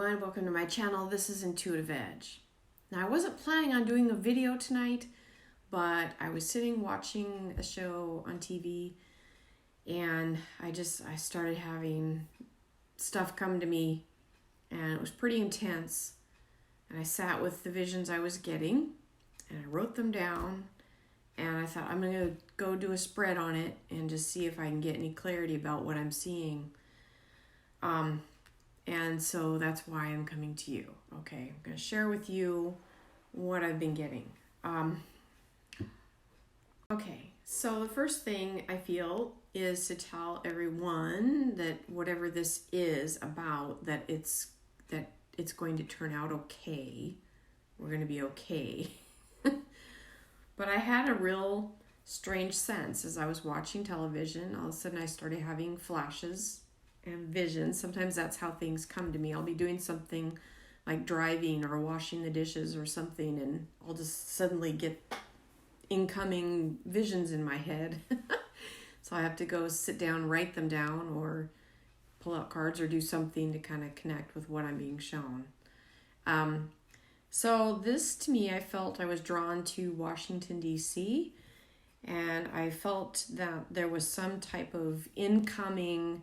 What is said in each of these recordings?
everyone, welcome to my channel. This is Intuitive Edge. Now I wasn't planning on doing a video tonight, but I was sitting watching a show on TV and I started having stuff come to me and it was pretty intense, and I sat with the visions I was getting and I wrote them down, and I thought I'm going to go do a spread on it and just see if I can get any clarity about what I'm seeing. And so that's why I'm coming to you. Okay, I'm going to share with you what I've been getting. Okay, so the first thing I feel is to tell everyone that whatever this is about, that it's going to turn out okay. We're going to be okay. But I had a real strange sense as I was watching television. All of a sudden I started having flashes and visions. Sometimes that's how things come to me. I'll be doing something like driving or washing the dishes or something, and I'll just suddenly get incoming visions in my head. So I have to go sit down, write them down, or pull out cards or do something to kind of connect with what I'm being shown. So this, to me, I felt I was drawn to Washington, D.C., and I felt that there was some type of incoming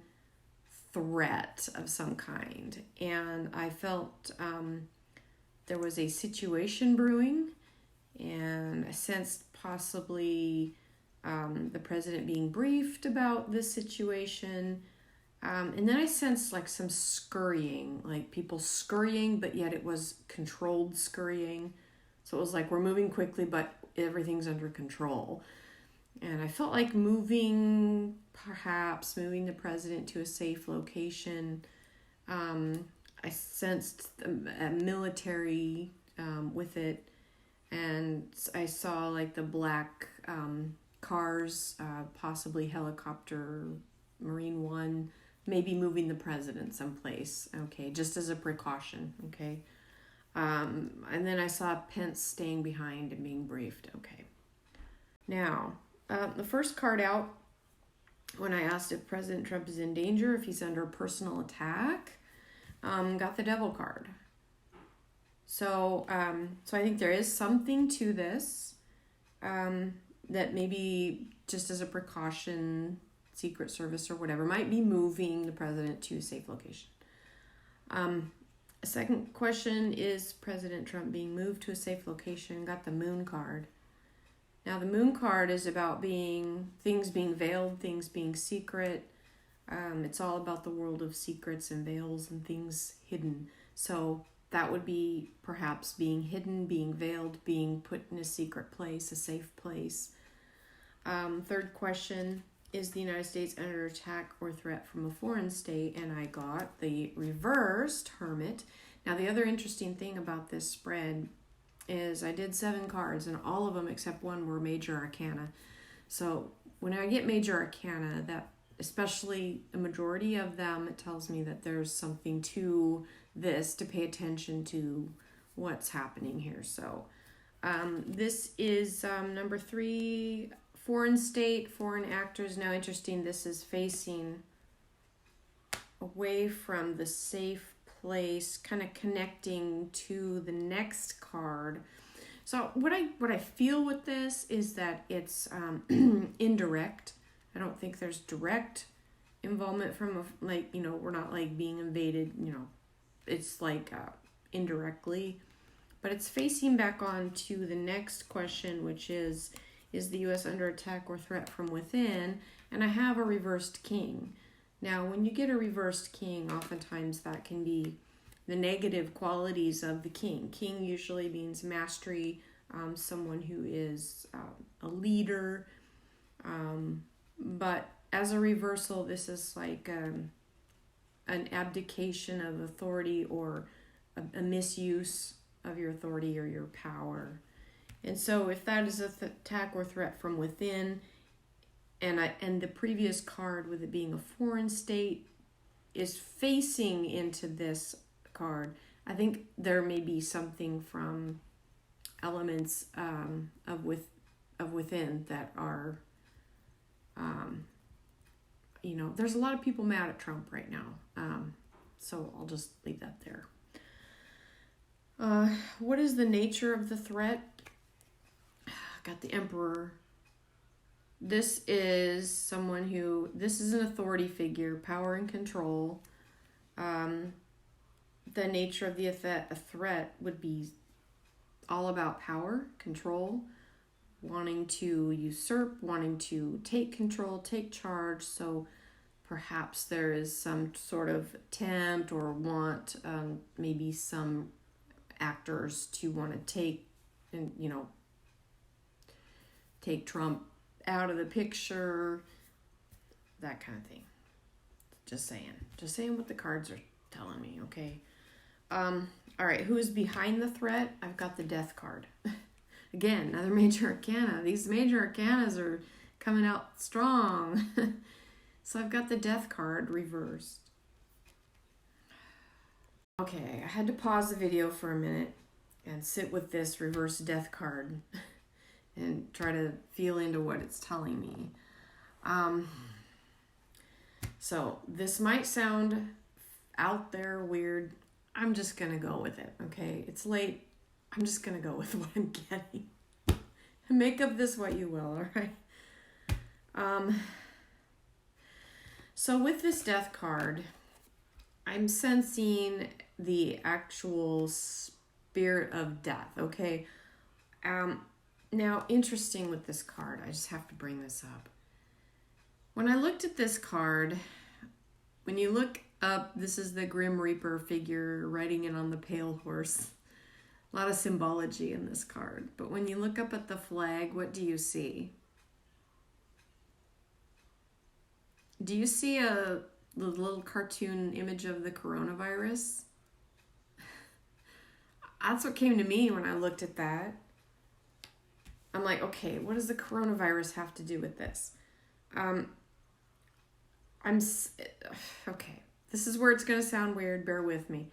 threat of some kind, and I felt there was a situation brewing, and I sensed possibly the president being briefed about this situation, and then I sensed like some scurrying, like people scurrying, but yet it was controlled scurrying. So it was like we're moving quickly, but everything's under control. And I felt like perhaps moving the president to a safe location. I sensed a military with it, and I saw like the black cars, possibly helicopter, Marine One, maybe moving the president someplace, okay, just as a precaution, okay. And then I saw Pence staying behind and being briefed, okay. Now, the first card out, when I asked if President Trump is in danger, if he's under personal attack, got the Devil card. So I think there is something to this, that maybe just as a precaution, Secret Service or whatever might be moving the president to a safe location. A second question, is President Trump being moved to a safe location? Got the Moon card. Now the Moon card is about things being veiled, things being secret. It's all about the world of secrets and veils and things hidden. So that would be perhaps being hidden, being veiled, being put in a secret place, a safe place. Third question, is the United States under attack or threat from a foreign state? And I got the reversed Hermit. Now the other interesting thing about this spread is I did 7 cards, and all of them except one were major arcana. So when I get major arcana, that especially a majority of them, it tells me that there's something to this, to pay attention to what's happening here. So this is number 3, foreign state, foreign actors. Now interesting, this is facing away from the safe place, kind of connecting to the next card. So what I feel with this is that it's indirect. I don't think there's direct involvement from we're not like being invaded, it's like indirectly, but it's facing back on to the next question, which is the U.S. under attack or threat from within? And I have a reversed king. Now, when you get a reversed king, oftentimes that can be the negative qualities of the king. King usually means mastery, someone who is a leader. But as a reversal, this is like an abdication of authority, or a misuse of your authority or your power. And so if that is an attack or threat from within, and the previous card with it being a foreign state is facing into this card, I think there may be something from elements of within that are, there's a lot of people mad at Trump right now. So I'll just leave that there. What is the nature of the threat? Got the Emperor. This is someone who, this is an authority figure, power and control. The nature of the threat would be all about power, control, wanting to usurp, wanting to take control, take charge. So perhaps there is some sort of attempt or want, maybe some actors to want to take, and take Trump out of the picture, that kind of thing. Just saying what the cards are telling me, okay? All right, who is behind the threat? I've got the Death card. Again, another major arcana. These major arcanas are coming out strong. So I've got the Death card reversed. Okay, I had to pause the video for a minute and sit with this reverse Death card and try to feel into what it's telling me. So this might sound out there, weird. I'm just gonna go with it, okay? It's late. I'm just gonna go with what I'm getting. Make of this what you will, all right? So with this Death card, I'm sensing the actual spirit of death, okay? Now, interesting with this card, I just have to bring this up. When I looked at this card, when you look up, this is the Grim Reaper figure riding in on the pale horse. A lot of symbology in this card. But when you look up at the flag, what do you see? Do you see the little cartoon image of the coronavirus? That's what came to me when I looked at that. I'm like, okay, what does the coronavirus have to do with this? Okay, this is where it's gonna sound weird. Bear with me.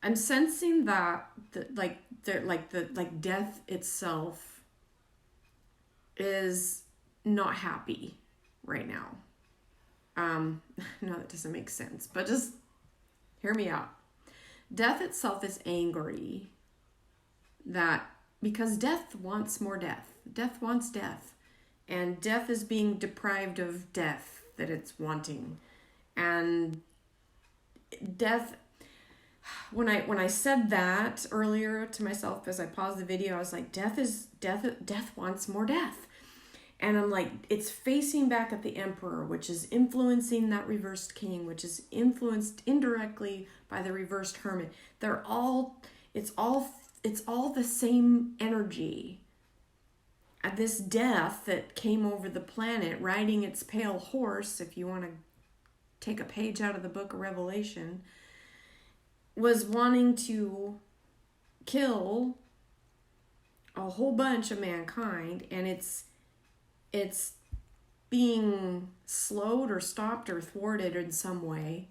I'm sensing that death itself is not happy right now. No, that doesn't make sense, but just hear me out. Death itself is angry because death wants more death. Death wants death. And death is being deprived of death that it's wanting. And death, when I said that earlier to myself as I paused the video, I was like, death wants more death. And I'm like, it's facing back at the Emperor, which is influencing that reversed King, which is influenced indirectly by the reversed Hermit. It's all the same energy. This death that came over the planet riding its pale horse, if you want to take a page out of the book of Revelation, was wanting to kill a whole bunch of mankind, and it's being slowed or stopped or thwarted in some way.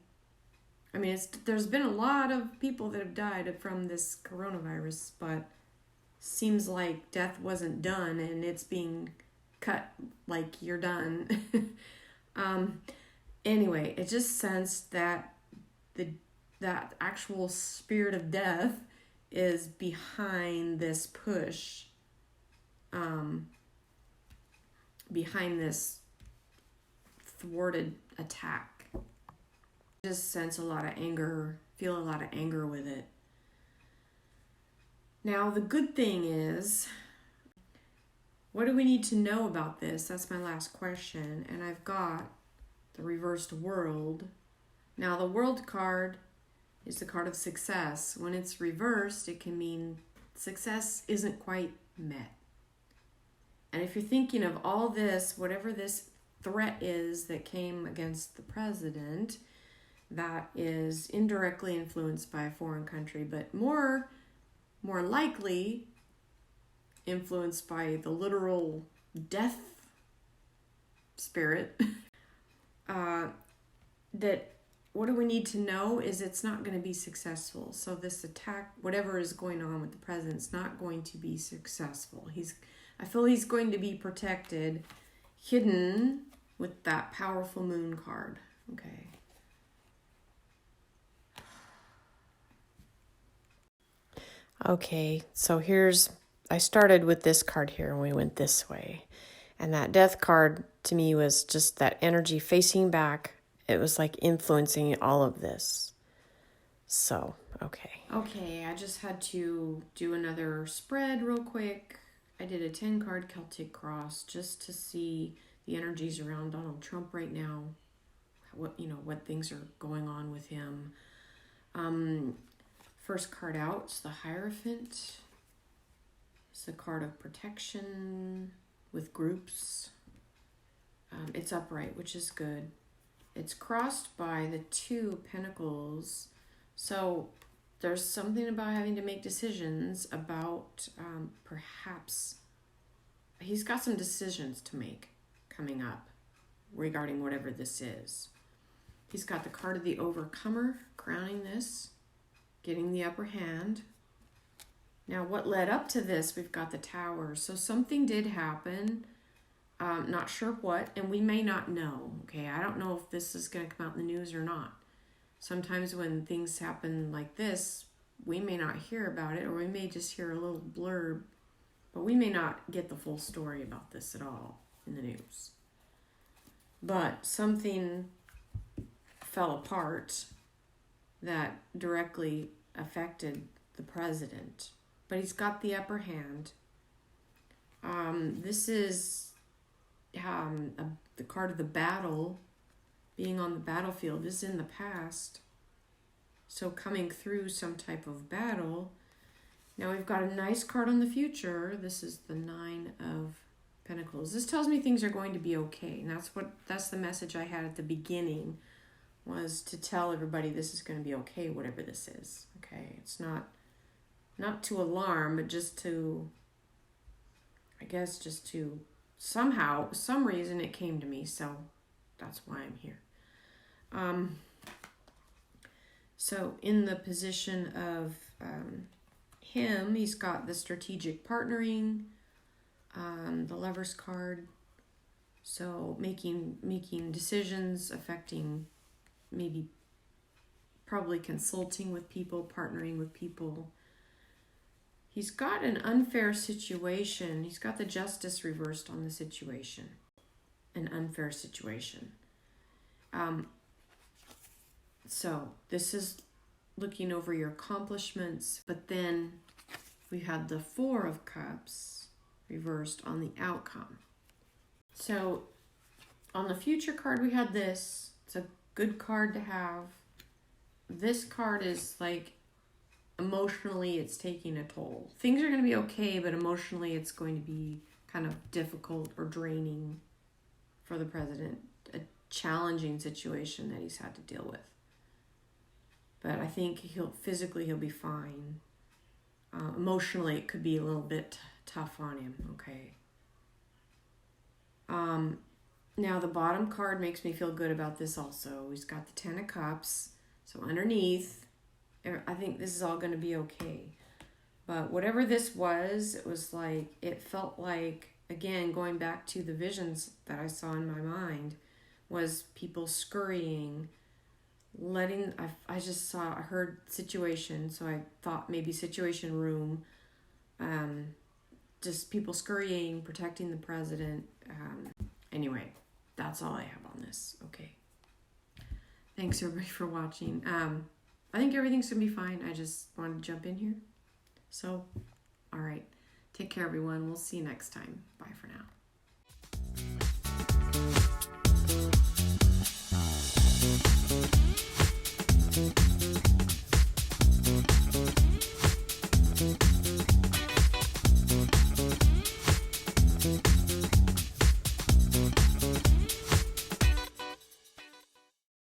I mean, there's been a lot of people that have died from this coronavirus, but seems like death wasn't done and it's being cut like you're done. Anyway, it just sensed that that actual spirit of death is behind this push, behind this thwarted attack. Just sense a lot of anger, feel a lot of anger with it. Now, the good thing is, what do we need to know about this? That's my last question. And I've got the reversed World. Now, the World card is the card of success. When it's reversed, it can mean success isn't quite met. And if you're thinking of all this, whatever this threat is that came against the president, that is indirectly influenced by a foreign country, but more likely influenced by the literal death spirit, that what do we need to know is it's not going to be successful. So this attack, whatever is going on with the president's not going to be successful. I feel he's going to be protected, hidden with that powerful moon card. Okay. Okay, so I started with this card here and we went this way. And that death card to me was just that energy facing back. It was like influencing all of this. So, okay. Okay, I just had to do another spread real quick. I did a 10 card Celtic cross just to see the energies around Donald Trump right now. What things are going on with him. First card out is the Hierophant. It's a card of protection with groups. It's upright, which is good. It's crossed by the 2 Pentacles. So there's something about having to make decisions about perhaps he's got some decisions to make coming up regarding whatever this is. He's got the card of the Overcomer crowning this, getting the upper hand. Now, what led up to this, we've got the Tower. So something did happen, not sure what, and we may not know, okay? I don't know if this is going to come out in the news or not. Sometimes when things happen like this, we may not hear about it, or we may just hear a little blurb, but we may not get the full story about this at all in the news. But something fell apart that directly affected the president. But he's got the upper hand. This is the card of the battle. Being on the battlefield is in the past. So coming through some type of battle. Now we've got a nice card on the future. This is the 9 of Pentacles. This tells me things are going to be okay. And that's the message I had at the beginning, was to tell everybody this is going to be okay, whatever this is. Okay, it's not to alarm, but just to somehow, some reason it came to me, so that's why I'm here. So in the position of him, he's got the strategic partnering, the Lover's card. So making decisions affecting, probably consulting with people, partnering with people. He's got an unfair situation. He's got the Justice reversed on the situation. An unfair situation. So this is looking over your accomplishments, but then we had the 4 of Cups reversed on the outcome. So on the future card, we had this. It's a good card to have. This card is like, emotionally, it's taking a toll. Things are going to be okay, but emotionally, it's going to be kind of difficult or draining for the president. A challenging situation that he's had to deal with. But I think he'll be fine. Emotionally, it could be a little bit tough on him. Okay. Now the bottom card makes me feel good about this also. He's got the 10 of Cups. So underneath, I think this is all going to be okay. But whatever this was, it felt like, again, going back to the visions that I saw in my mind, was people scurrying, I heard situation, so I thought maybe situation room, just people scurrying, protecting the president. Anyway, that's all I have on this. Okay. Thanks everybody for watching. I think everything's going to be fine. I just wanted to jump in here. So, all right. Take care, everyone. We'll see you next time. Bye for now.